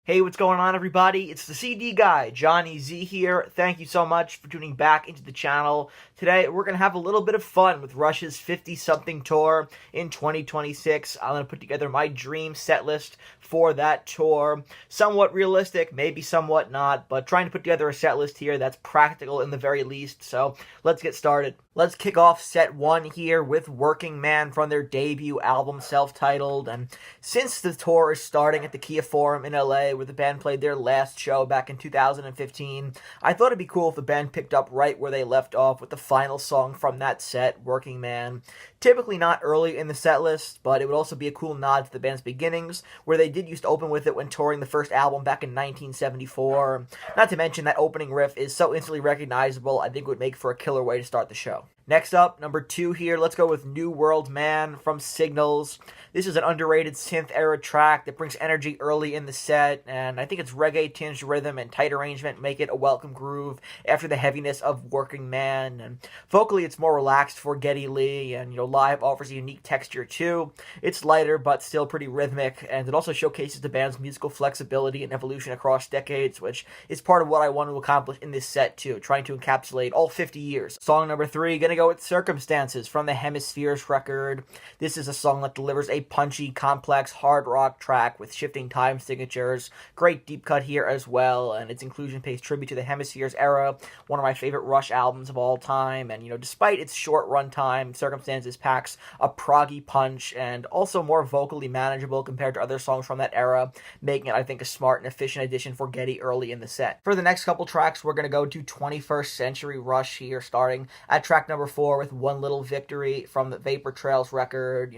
Hey, what's going on, everybody? It's the CD guy, Johnny Z here. Thank you so much for tuning back into the channel. Today, we're going to have a little bit of fun with Rush's 50-something tour in 2026. I'm going to put together my dream set list for that tour. Somewhat realistic, maybe somewhat not, but trying to put together a set list here that's practical in the very least. So let's get started. Let's kick off set one here with Working Man from their debut album, self-titled. And since the tour is starting at the Kia Forum in LA, where the band played their last show back in 2015, I thought it'd be cool if the band picked up right where they left off with the final song from that set, Working Man. Typically not early in the set list, but it would also be a cool nod to the band's beginnings, where they did used to open with it when touring the first album back in 1974. Not to mention that opening riff is so instantly recognizable, I think it would make for a killer way to start the show. Next up, number 2 here, let's go with New World Man from Signals. This is an underrated synth-era track that brings energy early in the set, and I think its reggae-tinged rhythm and tight arrangement make it a welcome groove after the heaviness of Working Man. And vocally, it's more relaxed for Geddy Lee, and live offers a unique texture too. It's lighter, but still pretty rhythmic, and it also showcases the band's musical flexibility and evolution across decades, which is part of what I want to accomplish in this set too, trying to encapsulate all 50 years. Song number 3, gonna go with Circumstances from the Hemispheres record. This is a song that delivers a punchy, complex, hard rock track with shifting time signatures. Great deep cut here as well, and its inclusion pays tribute to the Hemispheres era, one of my favorite Rush albums of all time. And despite its short run time, Circumstances packs a proggy punch and also more vocally manageable compared to other songs from that era, making it, I think, a smart and efficient addition for Geddy early in the set. For the next couple tracks, we're going to go to 21st Century Rush here, starting at track number 4 with One Little Victory from the Vapor Trails record.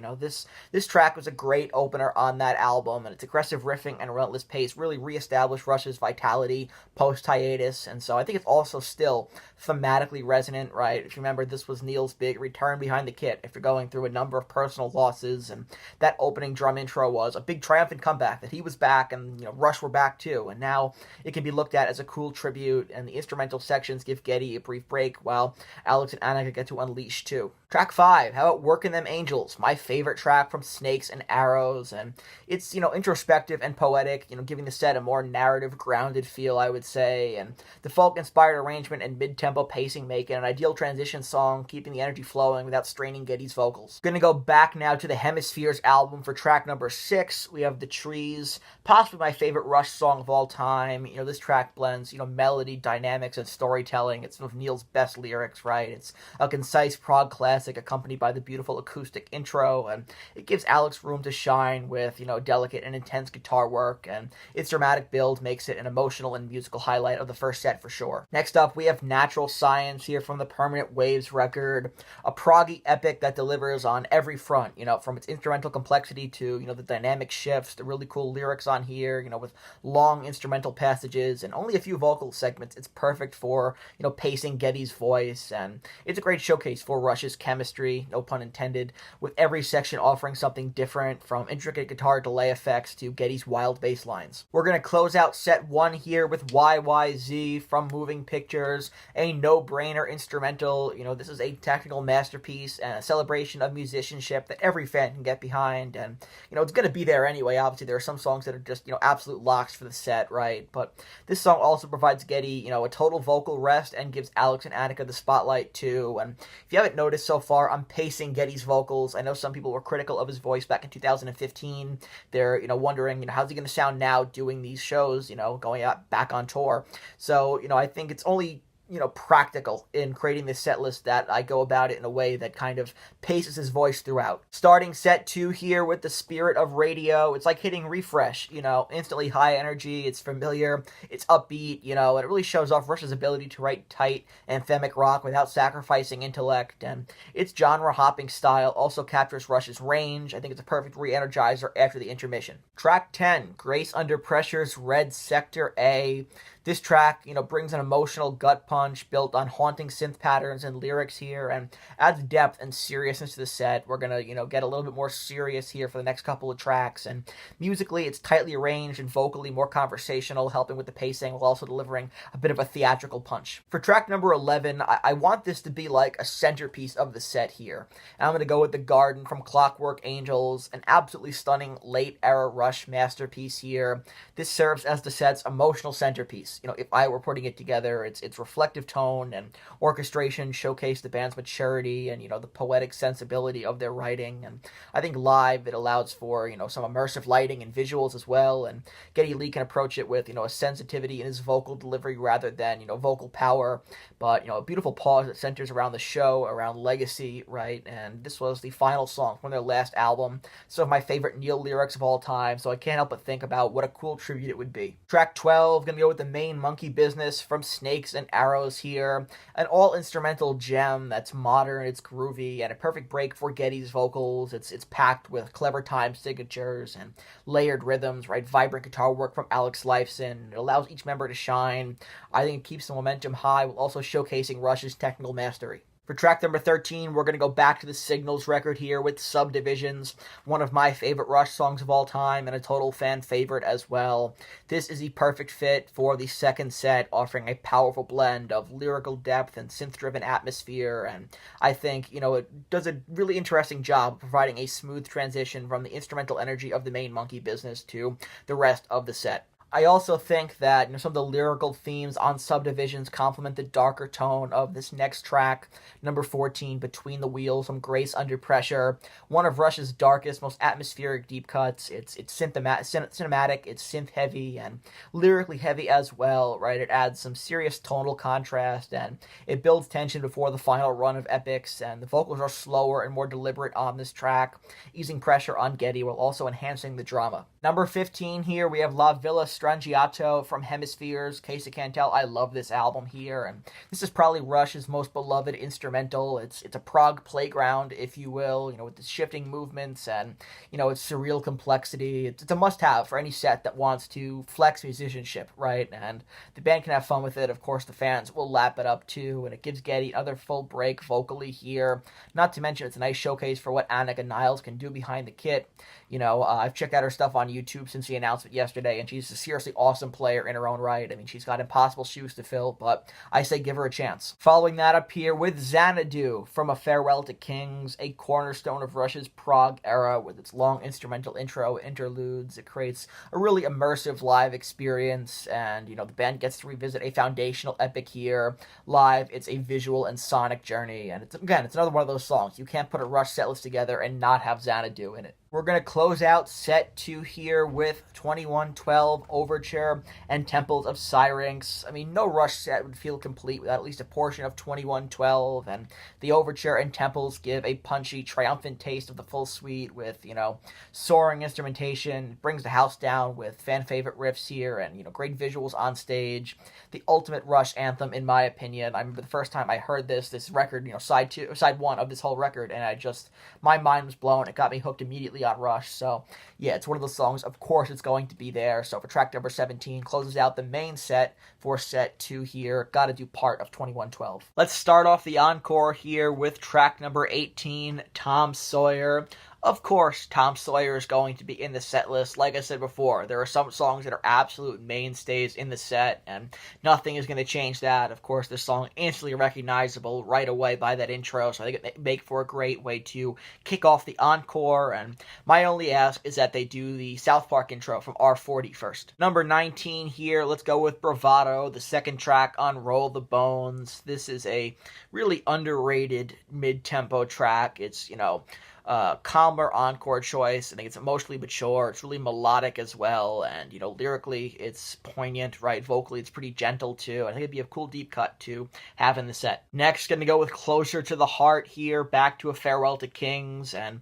This track was a great opener on that album, and its aggressive riffing and relentless pace really reestablished Rush's vitality post-hiatus, and so I think it's also still thematically resonant, right? If you remember, this was Neil's big return behind the kit after going through a number of personal losses, and that opening drum intro was a big triumphant comeback, that he was back, and Rush were back too, and now it can be looked at as a cool tribute, and the instrumental sections give Geddy a brief break while Alex and Anika get to unleash too. Track 5, how about Workin' Them Angels, my favorite track from Snakes and Arrows, and it's, introspective and poetic, giving the set a more narrative, grounded feel, I would say, and the folk-inspired arrangement and mid-tempo pacing make it an ideal transition song, keeping the energy flowing without straining Geddy's vocals. Gonna go back now to the Hemispheres album for track number 6, we have The Trees, possibly my favorite Rush song of all time. This track blends, melody, dynamics, and storytelling. It's some of Neil's best lyrics, right? It's a concise prog classic accompanied by the beautiful acoustic intro, and it gives Alex room to shine with, delicate and intense guitar work, and its dramatic build makes it an emotional and musical highlight of the first set for sure. Next up, we have Natural Science here from the Permanent Waves record, a proggy epic that delivers on every front, from its instrumental complexity to, the dynamic shifts, the really cool lyrics on here, with long instrumental passages and only a few vocal segments. It's perfect for, pacing Geddy's voice, and it's a great showcase for Rush's chemistry, no pun intended, with every section offering something different, from intricate guitar delay effects to Geddy's wild bass lines. We're going to close out set 1 here with YYZ from Moving Pictures, a no-brainer instrumental. This is a technical masterpiece and a celebration of musicianship that every fan can get behind, and, it's going to be there anyway. Obviously, there are some songs that are just, absolute locks for the set, right? But this song also provides Geddy, a total vocal rest and gives Alex and Anika the spotlight too. And if you haven't noticed so far, I'm pacing Geddy's vocals. I know some people were critical of his voice back in 2015. They're, wondering, how's he going to sound now doing these shows, going out back on tour. So, I think it's only practical in creating this set list that I go about it in a way that kind of paces his voice throughout. Starting set 2 here with The Spirit of Radio. It's like hitting refresh, instantly high energy, it's familiar, it's upbeat, and it really shows off Rush's ability to write tight, anthemic rock without sacrificing intellect, and its genre-hopping style also captures Rush's range. I think it's a perfect re-energizer after the intermission. Track 10, Grace Under Pressure's Red Sector A. This track, brings an emotional gut punch built on haunting synth patterns and lyrics here, and adds depth and seriousness to the set. We're gonna, get a little bit more serious here for the next couple of tracks, and musically, it's tightly arranged and vocally more conversational, helping with the pacing while also delivering a bit of a theatrical punch. For track number 11, I want this to be like a centerpiece of the set here. And I'm gonna go with The Garden from Clockwork Angels, an absolutely stunning late-era Rush masterpiece here. This serves as the set's emotional centerpiece. If I were putting it together, its reflective tone and orchestration showcase the band's maturity and, the poetic sensibility of their writing. And I think live it allows for, some immersive lighting and visuals as well. And Geddy Lee can approach it with, a sensitivity in his vocal delivery rather than, vocal power. But, a beautiful pause that centers around the show, around legacy, right? And this was the final song from their last album. Some of my favorite Neil lyrics of all time, so I can't help but think about what a cool tribute it would be. Track 12, gonna go with The Main Monkey Business from Snakes and Arrows here. An all-instrumental gem that's modern, it's groovy, and a perfect break for Geddy's vocals. It's packed with clever time signatures and layered rhythms, right? Vibrant guitar work from Alex Lifeson. It allows each member to shine. I think it keeps the momentum high while also showcasing Rush's technical mastery. For track number 13, we're going to go back to the Signals record here with Subdivisions, one of my favorite Rush songs of all time and a total fan favorite as well. This is the perfect fit for the second set, offering a powerful blend of lyrical depth and synth-driven atmosphere, and I think, it does a really interesting job of providing a smooth transition from the instrumental energy of The Main Monkey Business to the rest of the set. I also think that some of the lyrical themes on Subdivisions complement the darker tone of this next track, number 14, Between the Wheels from Grace Under Pressure, one of Rush's darkest, most atmospheric deep cuts. It's cinematic, it's synth-heavy, and lyrically heavy as well, right? It adds some serious tonal contrast, and it builds tension before the final run of epics, and the vocals are slower and more deliberate on this track, easing pressure on Geddy while also enhancing the drama. Number 15 here, we have La Villa Strangiato from Hemispheres. In case you can't tell, I love this album here, and this is probably Rush's most beloved instrumental. It's a prog playground, if you will, with the shifting movements and, its surreal complexity. It's a must-have for any set that wants to flex musicianship, right? And the band can have fun with it. Of course, the fans will lap it up too, and it gives Geddy another full break vocally here. Not to mention, it's a nice showcase for what Anika Nilles can do behind the kit. I've checked out her stuff on YouTube since the announcement yesterday, and she's a seriously awesome player in her own right. I mean, she's got impossible shoes to fill, but I say give her a chance. Following that up here with Xanadu from A Farewell to Kings, a cornerstone of Rush's prog era with its long instrumental intro interludes. It creates a really immersive live experience, and, the band gets to revisit a foundational epic here. Live, it's a visual and sonic journey, and it's another one of those songs. You can't put a Rush setlist together and not have Xanadu in it. We're going to close out set 2 here with 2112 Overture and Temples of Syrinx. I mean, no Rush set would feel complete without at least a portion of 2112, and the Overture and Temples give a punchy, triumphant taste of the full suite with, soaring instrumentation, brings the house down with fan-favorite riffs here, and, great visuals on stage. The ultimate Rush anthem, in my opinion. I remember the first time I heard this record, side 1 of this whole record, and my mind was blown. It got me hooked immediately on Rush. So yeah, it's one of those songs. Of course it's going to be there. So for track number 17, closes out the main set for set 2 here. Gotta do part of 2112. Let's start off the encore here with track number 18, Tom Sawyer. Of course, Tom Sawyer is going to be in the set list. Like I said before, there are some songs that are absolute mainstays in the set, and nothing is going to change that. Of course, this song instantly recognizable right away by that intro, so I think it make for a great way to kick off the encore, and my only ask is that they do the South Park intro from R40 first. Number 19 here, let's go with Bravado, the second track on Roll the Bones. This is a really underrated mid-tempo track. It's, calmer encore choice. I think it's emotionally mature. It's really melodic as well, and lyrically it's poignant, right? Vocally it's pretty gentle too. I think it'd be a cool deep cut to have in the set. Next, gonna go with Closer to the Heart here, back to A Farewell to Kings, and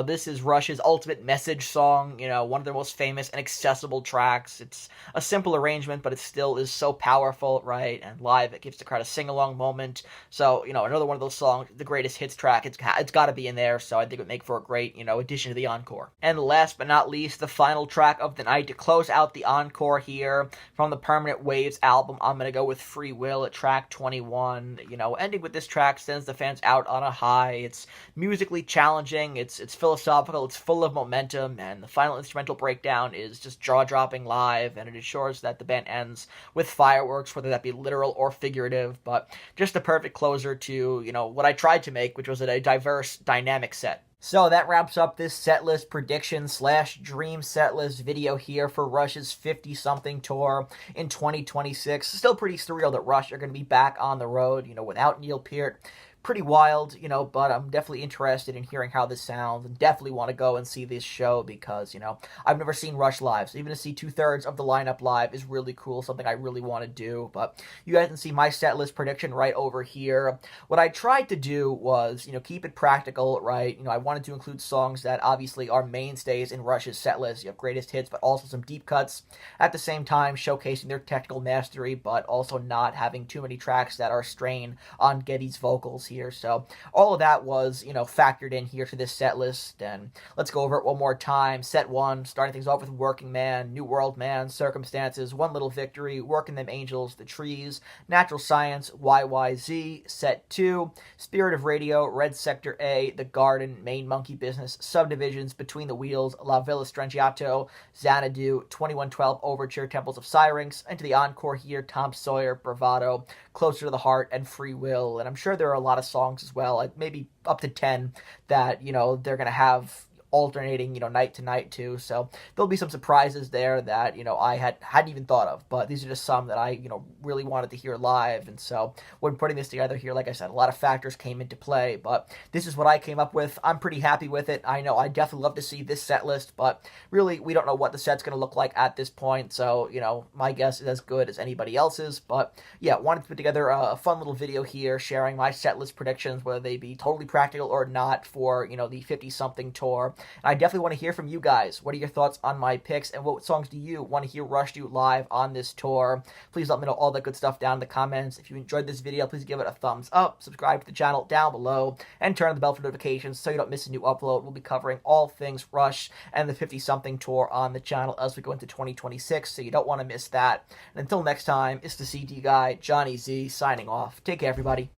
this is Rush's ultimate message song. One of their most famous and accessible tracks. It's a simple arrangement, but it still is so powerful, right? And live it gives the crowd a sing-along moment. So another one of those songs, the greatest hits track. It's got to be in there. So I think but make for a great, addition to the encore. And last but not least, the final track of the night to close out the encore here from the Permanent Waves album. I'm going to go with Freewill at track 21. Ending with this track sends the fans out on a high. It's musically challenging, it's philosophical, it's full of momentum, and the final instrumental breakdown is just jaw-dropping live, and it ensures that the band ends with fireworks, whether that be literal or figurative, but just the perfect closer to, what I tried to make, which was a diverse, dynamic set. So that wraps up this setlist prediction / dream setlist video here for Rush's 50-something tour in 2026. Still pretty surreal that Rush are going to be back on the road, without Neil Peart. Pretty wild, but I'm definitely interested in hearing how this sounds, and definitely want to go and see this show because, I've never seen Rush live, so even to see 2/3 of the lineup live is really cool, something I really want to do. But you guys can see my set list prediction right over here. What I tried to do was, keep it practical, right? I wanted to include songs that obviously are mainstays in Rush's set list. You have greatest hits, but also some deep cuts. At the same time, showcasing their technical mastery, but also not having too many tracks that are strained on Geddy's vocals here. So all of that was, factored in here to this set list, and let's go over it one more time. Set 1, starting things off with Working Man, New World Man, Circumstances, One Little Victory, Working Them Angels, The Trees, Natural Science, YYZ. Set 2, Spirit of Radio, Red Sector A, The Garden, Main Monkey Business, Subdivisions, Between the Wheels, La Villa Strangiato, Xanadu, 2112 Overture, Temples of Syrinx, and to the encore here, Tom Sawyer, Bravado, Closer to the Heart, and Freewill. And I'm sure there are a lot of songs as well, maybe up to 10 that, they're going to have alternating, night to night too. So there'll be some surprises there that, I hadn't even thought of. But these are just some that I, really wanted to hear live. And so when putting this together here, like I said, a lot of factors came into play. But this is what I came up with. I'm pretty happy with it. I know I definitely love to see this set list, but really we don't know what the set's going to look like at this point. So, my guess is as good as anybody else's. But yeah, wanted to put together a fun little video here sharing my set list predictions, whether they be totally practical or not for, the 50-something tour. And I definitely want to hear from you guys. What are your thoughts on my picks, and what songs do you want to hear Rush do live on this tour? Please let me know all that good stuff down in the comments. If you enjoyed this video, please give it a thumbs up, subscribe to the channel down below, and turn on the bell for notifications so you don't miss a new upload. We'll be covering all things Rush and the 50-something tour on the channel as we go into 2026, so you don't want to miss that. And until next time, it's the CD guy, Johnny Z, signing off. Take care, everybody.